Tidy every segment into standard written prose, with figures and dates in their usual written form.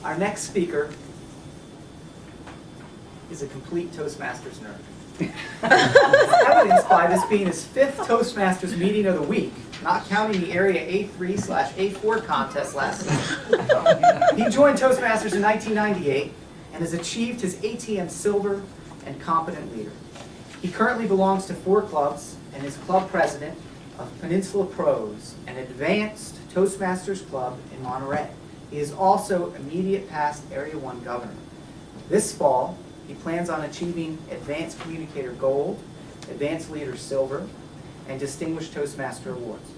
Our next speaker is a complete Toastmasters nerd. Evidenced by this being his 5th Toastmasters meeting of the week, not counting the Area A3/A4 contest last night. He joined Toastmasters in 1998 and has achieved his ATM Silver and Competent Leader. He currently belongs to 4 clubs and is club president of Peninsula Pros, an advanced Toastmasters club in Monterey. He is also immediate past Area 1 governor. This fall, he plans on achieving Advanced Communicator Gold, Advanced Leader Silver, and Distinguished Toastmaster Awards.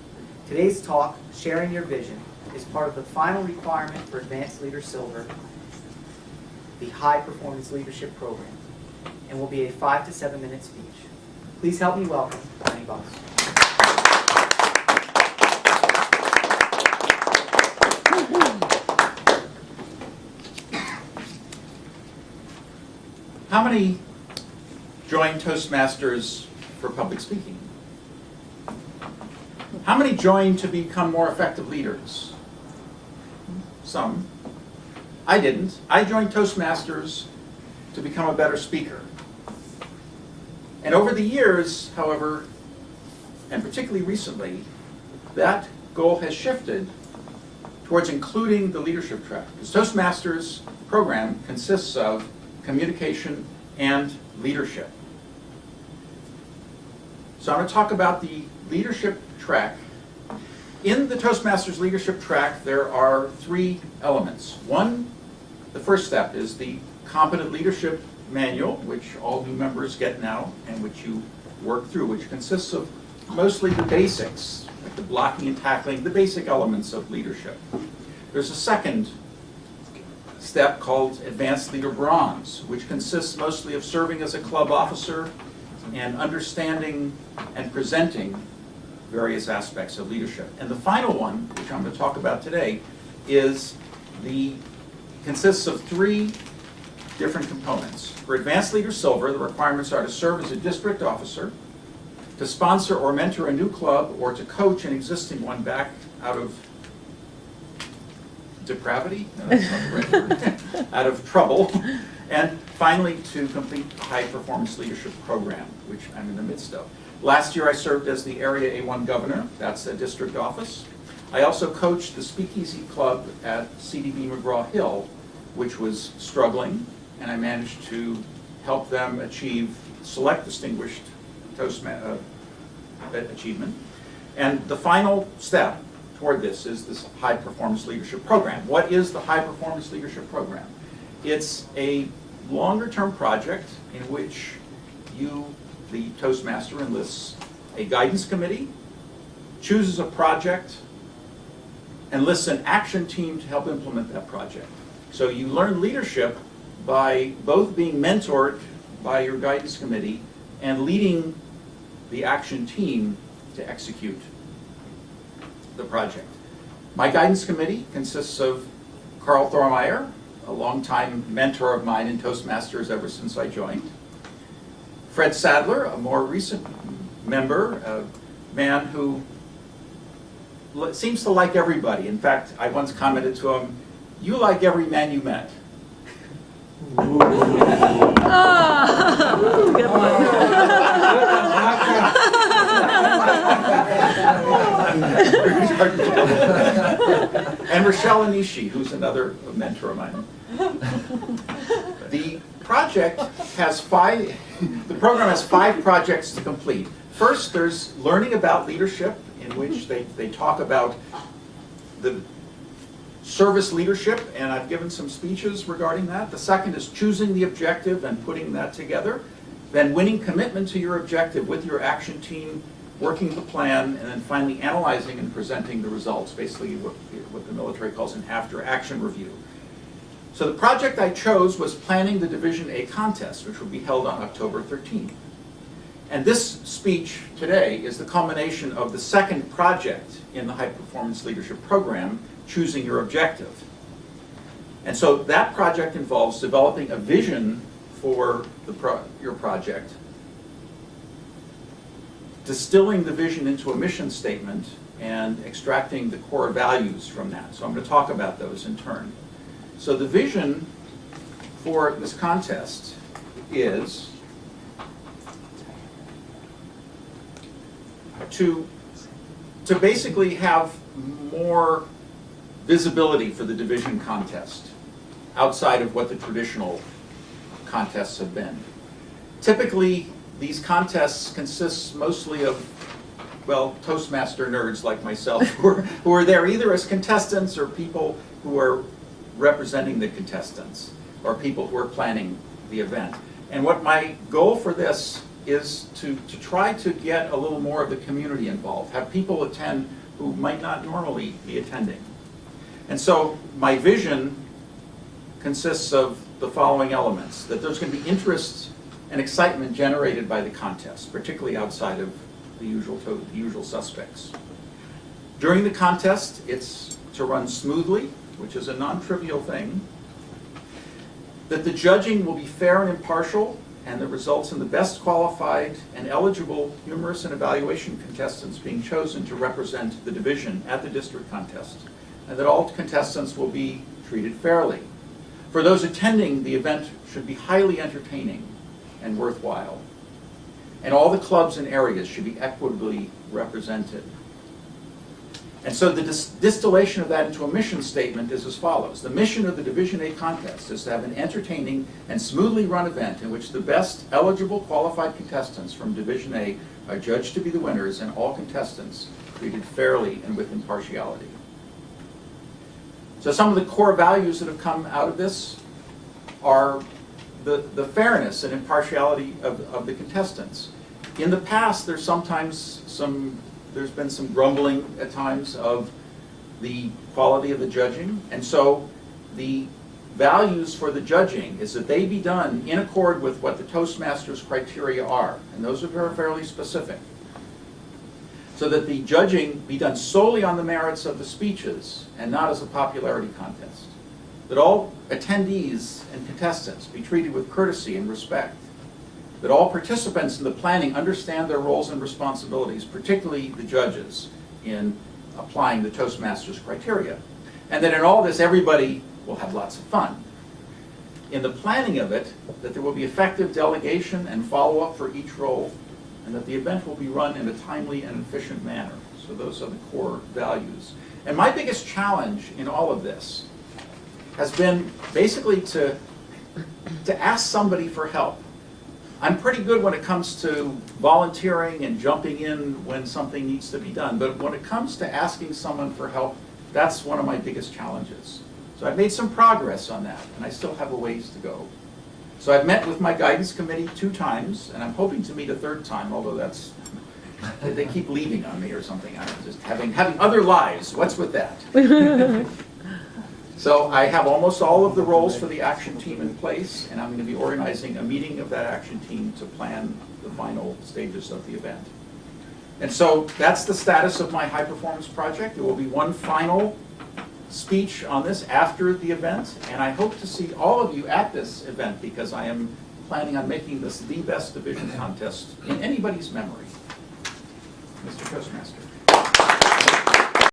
Today's talk, Sharing Your Vision, is part of the final requirement for Advanced Leader Silver, the High Performance Leadership Program, and will be a 5 to 7 minute speech. Please help me welcome Arnie Buss. How many joined Toastmasters for public speaking? How many joined to become more effective leaders? Some. I didn't. I joined Toastmasters to become a better speaker. And over the years, however, and particularly recently, that goal has shifted towards including the leadership track. Because Toastmasters program consists of communication and leadership. So I'm going to talk about the leadership track. In the Toastmasters leadership track, there are 3 elements. One, the first step is the Competent Leadership Manual, which all new members get now, and which you work through, which consists of mostly the basics, like the blocking and tackling, the basic elements of leadership. There's a second step called Advanced Leader Bronze, which consists mostly of serving as a club officer and understanding and presenting various aspects of leadership. And the final one, which I'm going to talk about today, consists of 3 different components. For Advanced Leader Silver, the requirements are to serve as a district officer, to sponsor or mentor a new club, or to coach an existing one back out of depravity? No, that's not the right word. Out of trouble. And finally, to complete the High Performance Leadership Program, which I'm in the midst of. Last year, I served as the Area A1 governor. That's a district office. I also coached the Speakeasy Club at CDB McGraw-Hill, which was struggling, and I managed to help them achieve select distinguished achievement. And the final step toward this is this High Performance Leadership Program. What is the High Performance Leadership Program? It's a longer-term project in which you, the Toastmaster, enlists a guidance committee, chooses a project, enlists an action team to help implement that project. So you learn leadership by both being mentored by your guidance committee and leading the action team to execute the project. My guidance committee consists of Carl Thormeyer, a longtime mentor of mine in Toastmasters ever since I joined. Fred Sadler, a more recent member, a man who seems to like everybody. In fact, I once commented to him, "You like every man you met." Good And Rochelle Anishi, who's another mentor of mine. The program has 5 projects to complete. First, there's learning about leadership, in which they talk about the service leadership, and I've given some speeches regarding that. The second is choosing the objective and putting that together. Then winning commitment to your objective with your action team, working the plan, and then finally analyzing and presenting the results, basically what the military calls an after-action review. So the project I chose was planning the Division A contest, which will be held on October 13th. And this speech today is the culmination of the second project in the High Performance Leadership Program, Choosing Your Objective. And so that project involves developing a vision for your project, distilling the vision into a mission statement, and extracting the core values from that. So I'm going to talk about those in turn. So the vision for this contest is to basically have more visibility for the division contest outside of what the traditional contests have been. Typically, these contests consist mostly of, well, Toastmaster nerds like myself who are there either as contestants or people who are representing the contestants or people who are planning the event. And what my goal for this is to try to get a little more of the community involved, have people attend who might not normally be attending. And so my vision consists of the following elements: that there's going to be interest and excitement generated by the contest, particularly outside of the usual suspects. During the contest, it's to run smoothly, which is a non-trivial thing. That the judging will be fair and impartial, and that results in the best qualified and eligible humorous and evaluation contestants being chosen to represent the division at the district contest, and that all contestants will be treated fairly. For those attending, the event should be highly entertaining and worthwhile, and all the clubs and areas should be equitably represented. And so the distillation of that into a mission statement is as follows. The mission of the Division A contest is to have an entertaining and smoothly run event in which the best eligible qualified contestants from Division A are judged to be the winners, and all contestants treated fairly and with impartiality. So some of the core values that have come out of this are the fairness and impartiality of the contestants. In the past, there's been some grumbling at times of the quality of the judging, and so the values for the judging is that they be done in accord with what the Toastmasters criteria are, and those are fairly specific. So that the judging be done solely on the merits of the speeches and not as a popularity contest. That all attendees and contestants be treated with courtesy and respect. That all participants in the planning understand their roles and responsibilities, particularly the judges, in applying the Toastmasters criteria. And that in all this, everybody will have lots of fun. In the planning of it, that there will be effective delegation and follow-up for each role, and that the event will be run in a timely and efficient manner. So those are the core values. And my biggest challenge in all of this has been basically to ask somebody for help. I'm pretty good when it comes to volunteering and jumping in when something needs to be done, but when it comes to asking someone for help, that's one of my biggest challenges. So I've made some progress on that, and I still have a ways to go. So I've met with my guidance committee 2 times, and I'm hoping to meet a 3rd time, although they keep leaving on me or something. I'm just having other lives. What's with that? So I have almost all of the roles for the action team in place, and I'm going to be organizing a meeting of that action team to plan the final stages of the event. And so that's the status of my high performance project. There will be one final speech on this after the event, and I hope to see all of you at this event because I am planning on making this the best division contest in anybody's memory. Mr. Toastmaster.